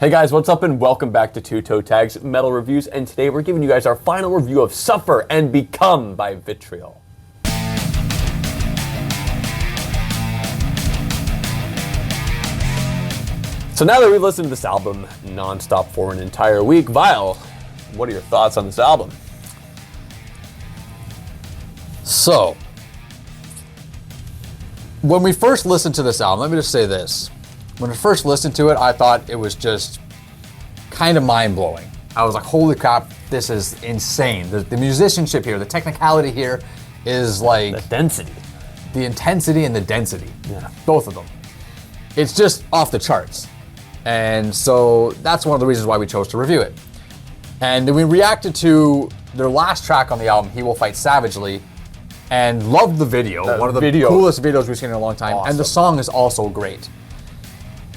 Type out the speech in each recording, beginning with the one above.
Hey guys, what's up and welcome back to Toe Tags Metal Reviews, and today we're giving you guys our final review of Suffer and Become by Vitriol. So now that we've listened to this album non-stop for an entire week, Vile, what are your thoughts on this album? So, when we first listened to this album, let me just say this. When I first listened to it, I thought it was just kind of mind-blowing. I was like, holy crap, this is insane. The musicianship here, the technicality here is like... The density. The intensity and the density. Yeah. Both of them. It's just off the charts. And so that's one of the reasons why we chose to review it. And we reacted to their last track on the album, He Will Fight Savagely, and loved the video. One of the coolest videos we've seen in a long time. Awesome. And the song is also great.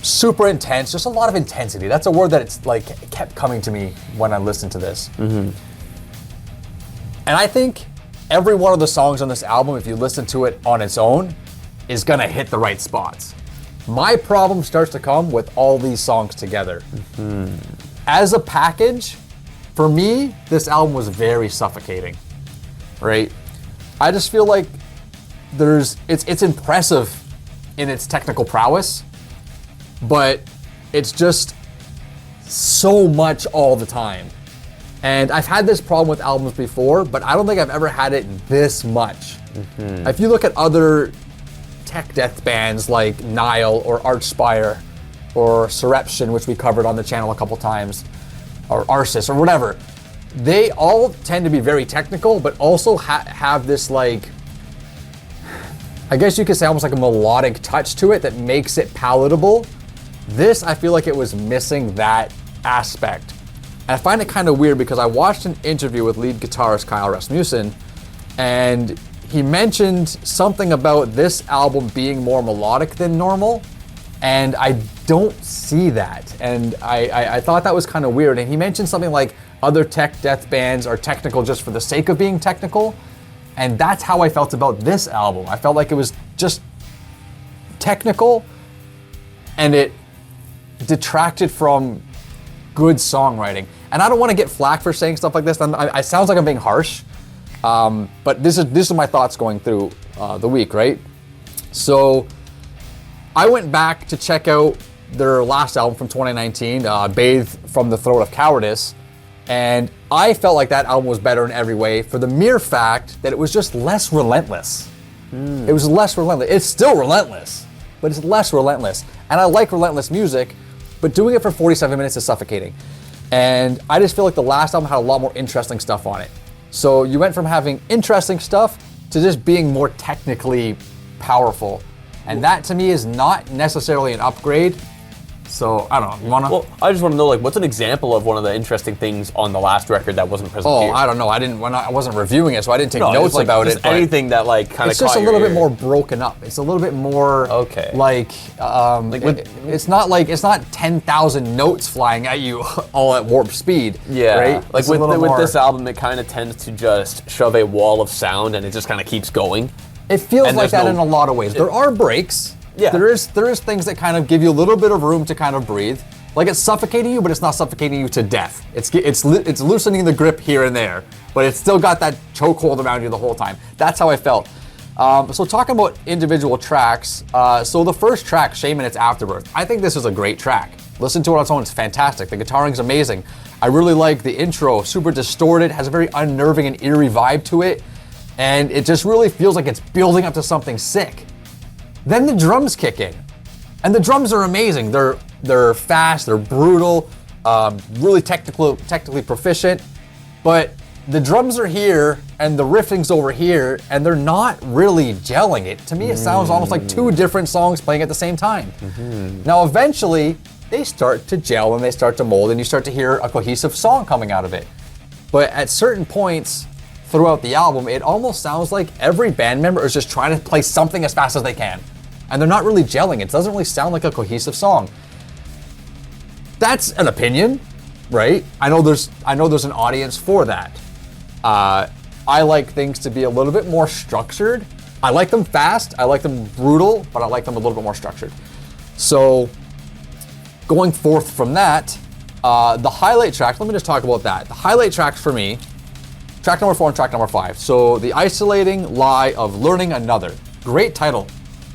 Super intense, just a lot of intensity. That's a word that it's like kept coming to me when I listened to this. Mm-hmm. And I think every one of the songs on this album, if you listen to it on its own, is gonna hit the right spots. My problem starts to come with all these songs together. Mm-hmm. As a package, for me, this album was very suffocating, right? I just feel like it's impressive in its technical prowess, but it's just so much all the time. And I've had this problem with albums before, but I don't think I've ever had it this much. Mm-hmm. If you look at other tech death bands like Nile or Archspire or Surreption, which we covered on the channel a couple times, or Arsis or whatever, they all tend to be very technical, but also have this like, I guess you could say almost like a melodic touch to it that makes it palatable. This, I feel like it was missing that aspect. And I find it kind of weird because I watched an interview with lead guitarist Kyle Rasmussen, and he mentioned something about this album being more melodic than normal, and I don't see that. And I thought that was kind of weird. And he mentioned something like other tech death bands are technical just for the sake of being technical, and that's how I felt about this album. I felt like it was just technical, and it detracted from good songwriting. And I don't want to get flack for saying stuff like this. It sounds like I'm being harsh, but this is my thoughts going through the week, right? So I went back to check out their last album from 2019, Bathe from the Throat of Cowardice, and I felt like that album was better in every way for the mere fact that it was just less relentless. It was less relentless. It's still relentless, but it's less relentless. And I like relentless music, but doing it for 47 minutes is suffocating. And I just feel like the last album had a lot more interesting stuff on it. So you went from having interesting stuff to just being more technically powerful. And that to me is not necessarily an upgrade. So I don't know, you wanna? Well, I just want to know, like, what's an example of one of the interesting things on the last record that wasn't present here? I don't know. I wasn't reviewing it, so I didn't take notes like, about just it. Anything that like kind of it's just a little bit more broken up. It's a little bit more like it's not 10,000 notes flying at you all at warp speed. Yeah, right? Like with this album, it kind of tends to just shove a wall of sound, and it just kind of keeps going. It feels like that in a lot of ways. There are breaks. Yeah. There is things that kind of give you a little bit of room to kind of breathe. Like it's suffocating you, but it's not suffocating you to death. It's loosening the grip here and there, but it's still got that chokehold around you the whole time. That's how I felt. So talking about individual tracks, so the first track, Shame and Its Afterbirth, I think this is a great track. Listen to it on its own, it's fantastic. The guitaring's amazing. I really like the intro, super distorted, has a very unnerving and eerie vibe to it, and it just really feels like it's building up to something sick. Then the drums kick in, and the drums are amazing. They're fast, they're brutal, really technically proficient, but the drums are here and the riffing's over here, and they're not really gelling. It to me, it sounds almost like two different songs playing at the same time. Mm-hmm. Now, eventually, they start to gel and they start to mold, and you start to hear a cohesive song coming out of it. But at certain points throughout the album, it almost sounds like every band member is just trying to play something as fast as they can. And they're not really gelling. It doesn't really sound like a cohesive song. That's an opinion, right? I know there's an audience for that. I like things to be a little bit more structured. I like them fast, I like them brutal, but I like them a little bit more structured. So going forth from that, the highlight tracks, let me just talk about that. The highlight tracks for me, track number 4 and track number 5. So the isolating lie of learning another. Great title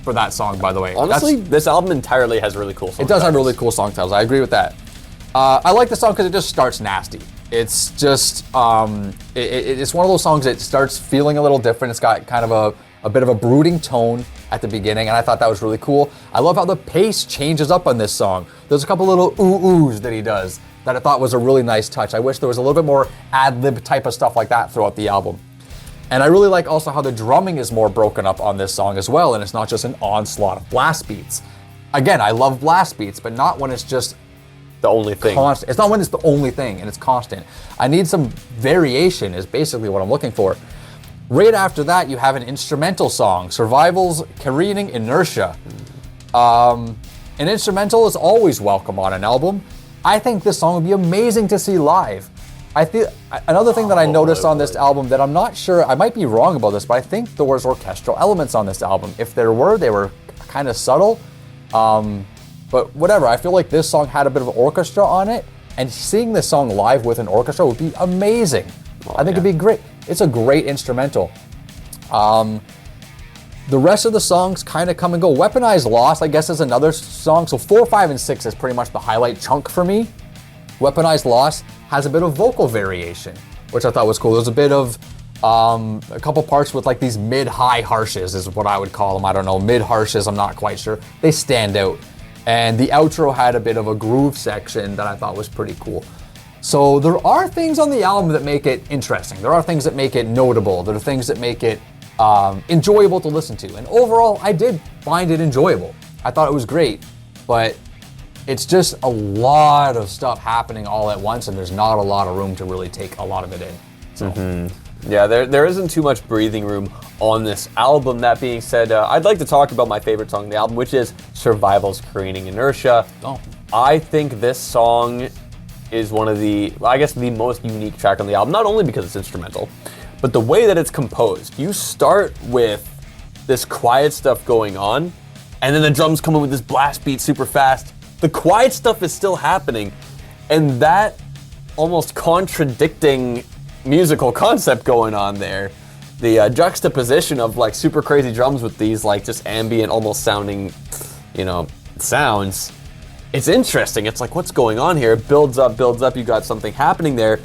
for that song, by the way. Honestly, this album entirely has really cool songs. It does have really cool song titles. I agree with that. I like the song because it just starts nasty. It's just, it's one of those songs that starts feeling a little different. It's got kind of a bit of a brooding tone at the beginning, and I thought that was really cool. I love how the pace changes up on this song. There's a couple little ooh-oohs that he does that I thought was a really nice touch. I wish there was a little bit more ad-lib type of stuff like that throughout the album. And I really like also how the drumming is more broken up on this song as well, and it's not just an onslaught of blast beats. Again, I love blast beats, but not when it's just the only thing. Constant. It's not when it's the only thing and it's constant. I need some variation is basically what I'm looking for. Right after that, you have an instrumental song, Survival's Careening Inertia. An instrumental is always welcome on an album. I think this song would be amazing to see live. I feel another thing that I noticed on this album that I'm not sure, I might be wrong about this, but I think there was orchestral elements on this album. If there were, they were kind of subtle. But whatever, I feel like this song had a bit of orchestra on it, and seeing this song live with an orchestra would be amazing. I think it'd be great. It's a great instrumental. The rest of the songs kind of come and go. Weaponized Loss, I guess, is another song. So 4, 5, and 6 is pretty much the highlight chunk for me. Weaponized Loss has a bit of vocal variation, which I thought was cool. There's a bit of a couple parts with like these mid-high harshes is what I would call them. I don't know, mid-harshes, I'm not quite sure. They stand out. And the outro had a bit of a groove section that I thought was pretty cool. So there are things on the album that make it interesting. There are things that make it notable. There are things that make it enjoyable to listen to. And overall, I did find it enjoyable. I thought it was great, but it's just a lot of stuff happening all at once, and there's not a lot of room to really take a lot of it in. So. Yeah, there isn't too much breathing room on this album. That being said, I'd like to talk about my favorite song on the album, which is Survival's Careening Inertia. Oh. I think this song is one of the, I guess, the most unique track on the album, not only because it's instrumental, but the way that it's composed. You start with this quiet stuff going on, and then the drums come in with this blast beat super fast. The quiet stuff is still happening, and that almost contradicting musical concept going on there. The juxtaposition of like super crazy drums with these like just ambient, almost sounding, sounds. It's interesting. It's like, what's going on here? It builds up. You got something happening there.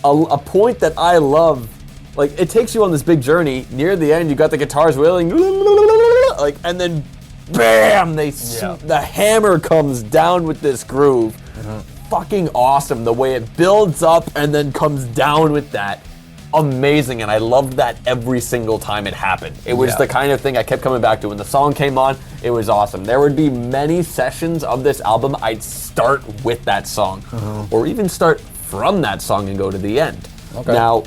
A point that I love, like it takes you on this big journey. Near the end, you got the guitars wailing, like, and then bam, the hammer comes down with this groove. Fucking awesome the way it builds up and then comes down with that. Amazing, and I loved that every single time it happened. It was the kind of thing I kept coming back to. When the song came on, it was awesome. There would be many sessions of this album I'd start with that song, or even start from that song and go to the end. Okay. Now,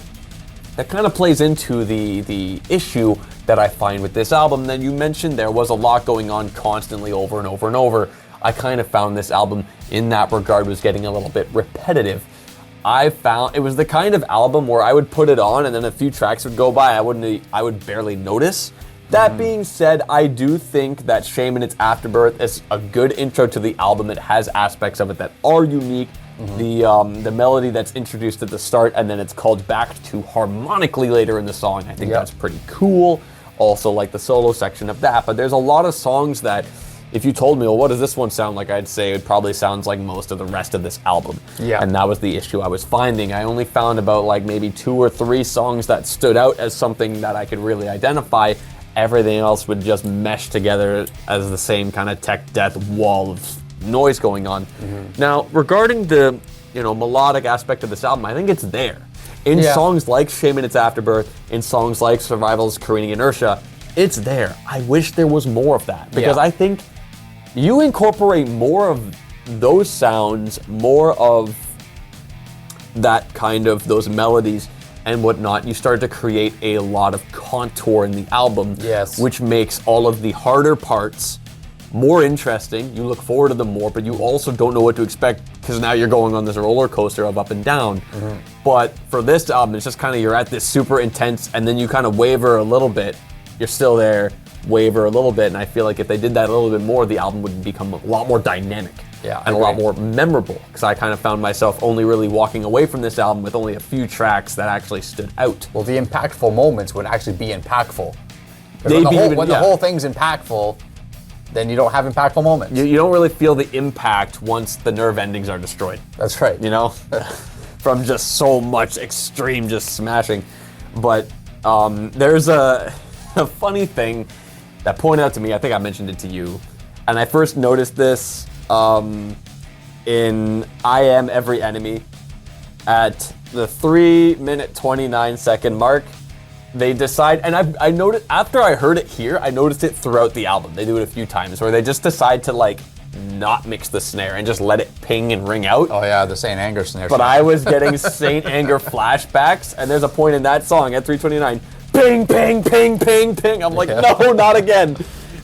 that kind of plays into the issue that I find with this album that you mentioned. There was a lot going on constantly over and over and over. I kind of found this album in that regard was getting a little bit repetitive. I found it was the kind of album where I would put it on and then a few tracks would go by. I would barely notice. That being said, I do think that Shame and Its Afterbirth is a good intro to the album. It has aspects of it that are unique. The melody that's introduced at the start and then it's called back to harmonically later in the song. I think that's pretty cool. Also like the solo section of that. But there's a lot of songs that if you told me, well, what does this one sound like? I'd say it probably sounds like most of the rest of this album. Yeah. And that was the issue I was finding. I only found about like maybe 2 or 3 songs that stood out as something that I could really identify. Everything else would just mesh together as the same kind of tech death wall of noise going on. Now, regarding the melodic aspect of this album, I think it's there. In songs like Shame and Its Afterbirth, in songs like Survival's Careening Inertia, it's there. I wish there was more of that because I think you incorporate more of those sounds, more of that kind of those melodies and whatnot, you start to create a lot of contour in the album, which makes all of the harder parts more interesting. You look forward to them more, but you also don't know what to expect because now you're going on this roller coaster of up and down. But for this album, it's just kind of you're at this super intense and then you kind of waver a little bit. You're still there, waver a little bit, and I feel like if they did that a little bit more, the album would become a lot more dynamic. Yeah, and a lot more memorable, because I kind of found myself only really walking away from this album with only a few tracks that actually stood out. Well, the impactful moments would actually be impactful. When The whole thing's impactful, then you don't have impactful moments. You don't really feel the impact once the nerve endings are destroyed. That's right. You know, from just so much extreme just smashing. But there's a funny thing that pointed out to me. I think I mentioned it to you, and I first noticed this in I Am Every Enemy at the 3-minute 29-second mark. They decide, and I noticed after I heard it here, I noticed it throughout the album. They do it a few times where they just decide to like not mix the snare and just let it ping and ring out. Oh yeah, the Saint Anger snare. But I was getting Saint Anger flashbacks, and there's a point in that song at 3:29, ping, ping, ping, ping, ping. I'm like, no, not again.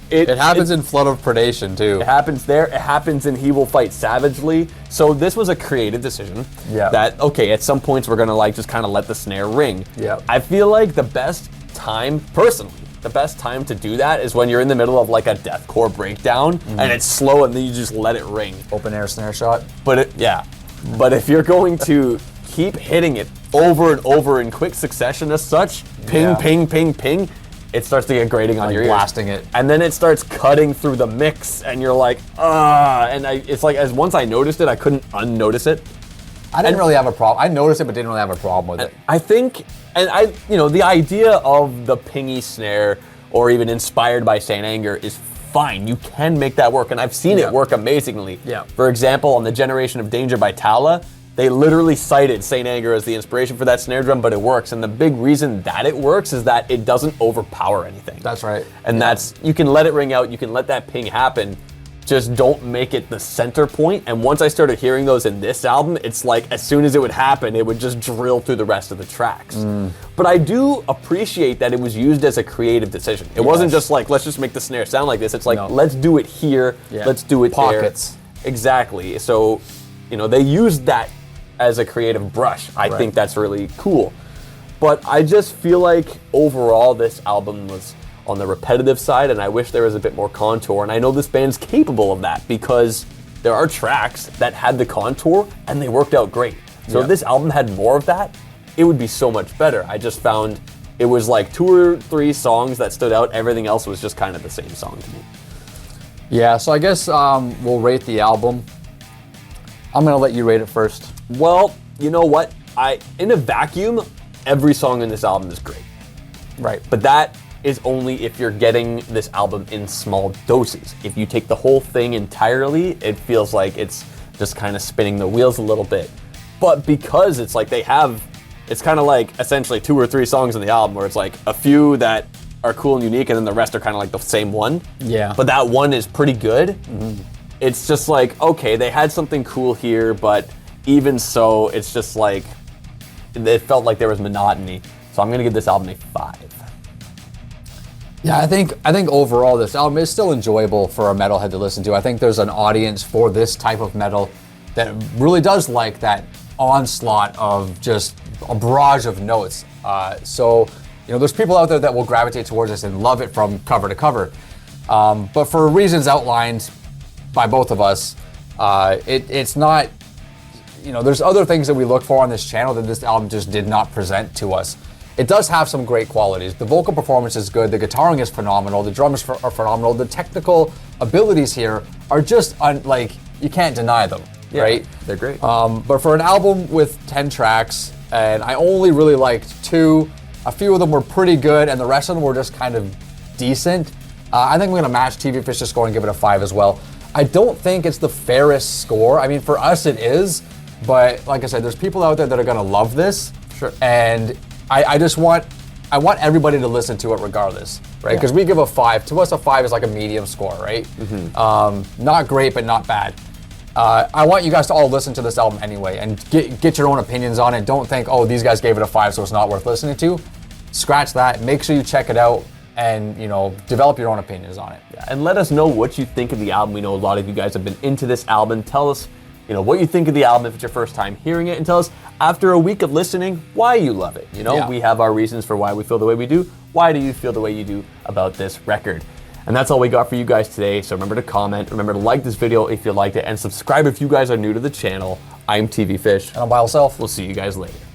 It happens in Flood of Predation too. It happens there. It happens in He Will Fight Savagely. So this was a creative decision. Yeah. That, okay, at some points we're gonna like just kind of let the snare ring. Yeah. I feel like the best time, personally, the best time to do that is when you're in the middle of like a deathcore breakdown and it's slow and then you just let it ring. Open air snare shot. But if you're going to keep hitting it over and over in quick succession as such, ping, ping, ping, ping, it starts to get grating on your ears. Blasting it. And then it starts cutting through the mix and you're like, it's like, as once I noticed it, I couldn't unnotice it. I didn't really have a problem. I noticed it, but didn't really have a problem with it. I think, the idea of the pingy snare or even inspired by Saint Anger is fine. You can make that work, and I've seen it work amazingly. Yeah. For example, on the Generation of Danger by Tala, they literally cited Saint Anger as the inspiration for that snare drum, but it works. And the big reason that it works is that it doesn't overpower anything. That's right. And you can let it ring out, you can let that ping happen, just don't make it the center point. And once I started hearing those in this album, it's like as soon as it would happen, it would just drill through the rest of the tracks. But I do appreciate that it was used as a creative decision. It wasn't just like, let's just make the snare sound like this. It's like, let's do it here, let's do it Pockets. there. Exactly. So, they used that as a creative brush. I think that's really cool. But I just feel like overall this album was on the repetitive side, and I wish there was a bit more contour. And I know this band's capable of that because there are tracks that had the contour and they worked out great. So if this album had more of that, it would be so much better. I just found it was like 2 or 3 songs that stood out. Everything else was just kind of the same song to me. Yeah, so I guess we'll rate the album. I'm gonna let you rate it first. Well, you know what? In a vacuum, every song in this album is great. Right. But that is only if you're getting this album in small doses. If you take the whole thing entirely, it feels like it's just kind of spinning the wheels a little bit. But because it's like it's kind of like essentially 2 or 3 songs in the album where it's like a few that are cool and unique and then the rest are kind of like the same one. Yeah. But that one is pretty good. It's just like, okay, they had something cool here, but even so, it's just like, it felt like there was monotony. So I'm gonna give this album a 5. Yeah, I think overall this album is still enjoyable for a metalhead to listen to. I think there's an audience for this type of metal that really does like that onslaught of just a barrage of notes. So there's people out there that will gravitate towards this and love it from cover to cover. But for reasons outlined by both of us, it's not, there's other things that we look for on this channel that this album just did not present to us. It does have some great qualities. The vocal performance is good, the guitaring is phenomenal, the drums are phenomenal, the technical abilities here are just, you can't deny them, right? They're great. But for an album with 10 tracks, and I only really liked 2, a few of them were pretty good, and the rest of them were just kind of decent, I think I'm gonna match TV Fish's score and give it a 5 as well. I don't think it's the fairest score. I mean, for us it is, but like I said, there's people out there that are gonna love this. Sure. And I want everybody to listen to it regardless, right? Because we give a 5. To us, a 5 is like a medium score, right? Not great, but not bad. I want you guys to all listen to this album anyway and get your own opinions on it. Don't think, oh, these guys gave it a 5, so it's not worth listening to. Scratch that. Make sure you check it out and develop your own opinions on it. Yeah, and let us know what you think of the album. We know a lot of you guys have been into this album. Tell us, what you think of the album if it's your first time hearing it, and tell us after a week of listening why you love it. We have our reasons for why we feel the way we do. Why do you feel the way you do about this record? And that's all we got for you guys today. So remember to comment, remember to like this video if you liked it, and subscribe if you guys are new to the channel. I'm TV Fish. And I'm by myself. We'll see you guys later.